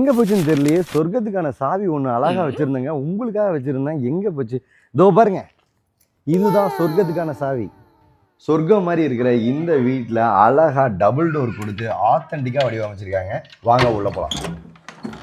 எங்கே போச்சுன்னு தெரியலையே. சொர்க்கத்துக்கான சாவி ஒன்று அழகாக வச்சுருந்தேங்க, உங்களுக்காக வச்சுருந்தேன். எங்கே போச்சு? இதோ பாருங்க, இதுதான் சொர்க்கத்துக்கான சாவி. சொர்க்கம் மாதிரி இருக்கிற இந்த வீட்டில் அழகாக டபுள் டோர் கொடுத்து ஆத்தென்டிக்காக வடிவமைச்சிருக்காங்க. வாங்க உள்ள போகலாம்.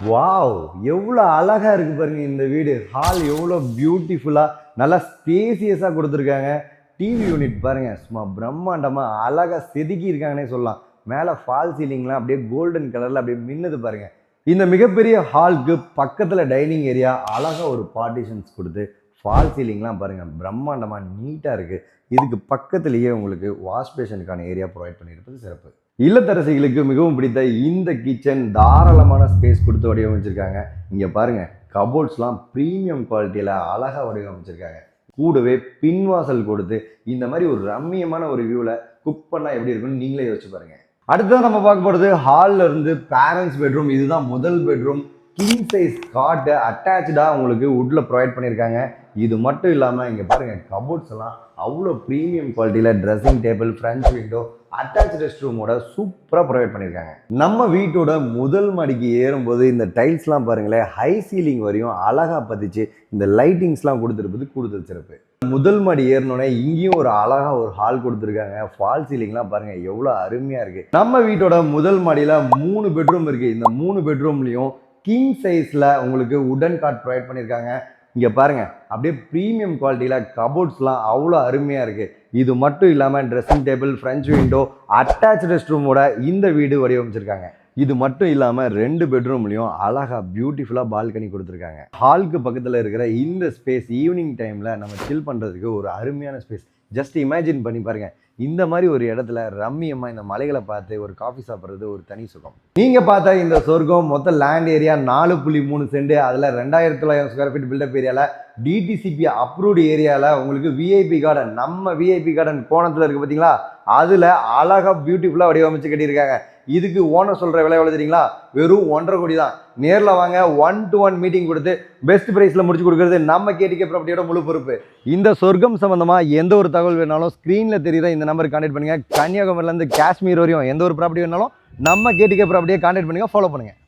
வாவ், எவ்வளோ அழகாக இருக்குது பாருங்க இந்த வீடு. ஹால் எவ்வளோ பியூட்டிஃபுல்லாக நல்லா ஸ்பேசியஸாக கொடுத்துருக்காங்க. டிவி யூனிட் பாருங்கள், சும்மா பிரம்மாண்டமாக அழகாக செதுக்கி இருக்காங்கன்னே சொல்லலாம். மேலே ஃபால் சீலிங்லாம் அப்படியே கோல்டன் கலரில் அப்படியே மின்னுது பாருங்கள். இந்த மிகப்பெரிய ஹாலுக்கு பக்கத்தில் டைனிங் ஏரியா அழகாக ஒரு பார்ட்டிஷன்ஸ் கொடுத்து ஃபால் சீலிங்லாம் பாருங்கள் பிரம்மாண்டமாக நீட்டாக இருக்குது. இதுக்கு பக்கத்துலேயே உங்களுக்கு வாஷ் பேஷனுக்கான ஏரியா ப்ரொவைட் பண்ணியிருப்பது சிறப்பு. இல்லத்தரசிகளுக்கு மிகவும் பிடித்த இந்த கிச்சன் தாராளமான ஸ்பேஸ் கொடுத்து வடிவமைச்சிருக்காங்க. இங்கே பாருங்கள், கபோர்ட்ஸ்லாம் ப்ரீமியம் குவாலிட்டியில் அழகாக வடிவமைச்சிருக்காங்க. கூடவே பின்வாசல் கொடுத்து இந்த மாதிரி ஒரு ரம்மியமான ஒரு வியூவில் குக் பண்ணால் எப்படி இருக்குன்னு நீங்களே யோசிச்சு பாருங்கள். அடுத்ததான் நம்ம பார்க்க போகிறது ஹாலில் இருந்து பேரண்ட்ஸ் பெட்ரூம். இதுதான் முதல் பெட்ரூம். கிங் சைஸ் காட்டை அட்டாச்சாக உங்களுக்கு வுட்டில் ப்ரொவைட் பண்ணியிருக்காங்க. இது மட்டும் இல்லாமல் இங்கே பாருங்கள், கபோர்ட்ஸ் எல்லாம் அவ்வளோ ப்ரீமியம் குவாலிட்டியில் dressing table, front window, attach rest ரூமோட சூப்பராக ப்ரொவைட் பண்ணியிருக்காங்க. நம்ம வீட்டோட முதல் மாடிக்கு ஏறும்போது இந்த டைல்ஸ்லாம் பாருங்களேன், ஹை சீலிங் வரையும் அழகாக பதிச்சு இந்த லைட்டிங்ஸ்லாம் கொடுத்துருப்பது கூடுதல் சிறப்பு. முதல் மாடி ஏறினோடனே இங்கேயும் ஒரு அழகாக ஒரு ஹால் கொடுத்துருக்காங்க. ஃபால் சீலிங்லாம் பாருங்கள் எவ்வளோ அருமையாக இருக்குது. நம்ம வீட்டோட முதல் மாடியில் 3 பெட்ரூம் இருக்குது. இந்த 3 பெட்ரூம்லேயும் கிங் சைஸில் உங்களுக்கு உடன் காட் ப்ரொவைட் பண்ணியிருக்காங்க. இங்கே பாருங்கள், அப்படியே ப்ரீமியம் குவாலிட்டியில் கபோர்ட்ஸ்லாம் அவ்வளோ அருமையாக இருக்குது. இது மட்டும் இல்லாமல் dressing table, French window, attach rest ரூமோட இந்த வீடு வடிவமைச்சிருக்காங்க. இது மட்டும் இல்லாமல் 2 பெட்ரூம்லையும் அழகாக பியூட்டிஃபுல்லாக பால்கனி கொடுத்துருக்காங்க. ஹாலுக்கு பக்கத்தில் இருக்கிற இந்த ஸ்பேஸ் ஈவினிங் டைமில் நம்ம சில் பண்ணுறதுக்கு ஒரு அருமையான ஸ்பேஸ். ஜஸ்ட் இமேஜின் பண்ணி பாருங்கள், இந்த மாதிரி ஒரு இடத்துல ரம்மியமாக இந்த மலைகளை பார்த்து ஒரு காஃபி சாப்பிட்றது ஒரு தனி சுகம். நீங்கள் பார்த்தா இந்த சொர்க்கம் மொத்த லேண்ட் ஏரியா 4.3 சென்ட். அதில் 2900 ஸ்கொயர் ஃபீட் பில்டப் ஏரியாவில் டிடிசிபி அப்ரூவ்டு ஏரியாவில் உங்களுக்கு விஐபி கார்டன், நம்ம விஐபி கார்டன் கோணத்தில் இருக்குது பார்த்தீங்களா, அதில் அழகாக பியூட்டிஃபுல்லாக வடிவமைச்சு கட்டியிருக்காங்க. இதுக்கு ஓனர் சொல்கிற விலை எவ்வளோ தெரியுங்களா? வெறும் 1.5 கோடி தான். நேரில் வாங்க, 1-to-1 மீட்டிங் கொடுத்து பெஸ்ட் ப்ரைஸில் முடிச்சு கொடுக்குறது நம்ம கேடிகே ப்ராப்பர்ட்டியோட முழு பொறுப்பு. இந்த சொர்க்கம் சம்மந்தமாக எந்த ஒரு தகவல் வேணாலும் ஸ்க்ரீனில் தெரியுற இந்த நம்பருக்கு கான்டாக்ட் பண்ணுங்கள். கன்னியாகுமரியிலேருந்து காஷ்மீர் வரையும் எந்த ஒரு ப்ராப்பர்ட்டி வேணாலும் நம்ம கேடிகே ப்ராப்பர்ட்டியை கான்டாக்ட் பண்ணுங்கள், ஃபாலோ பண்ணுங்கள்.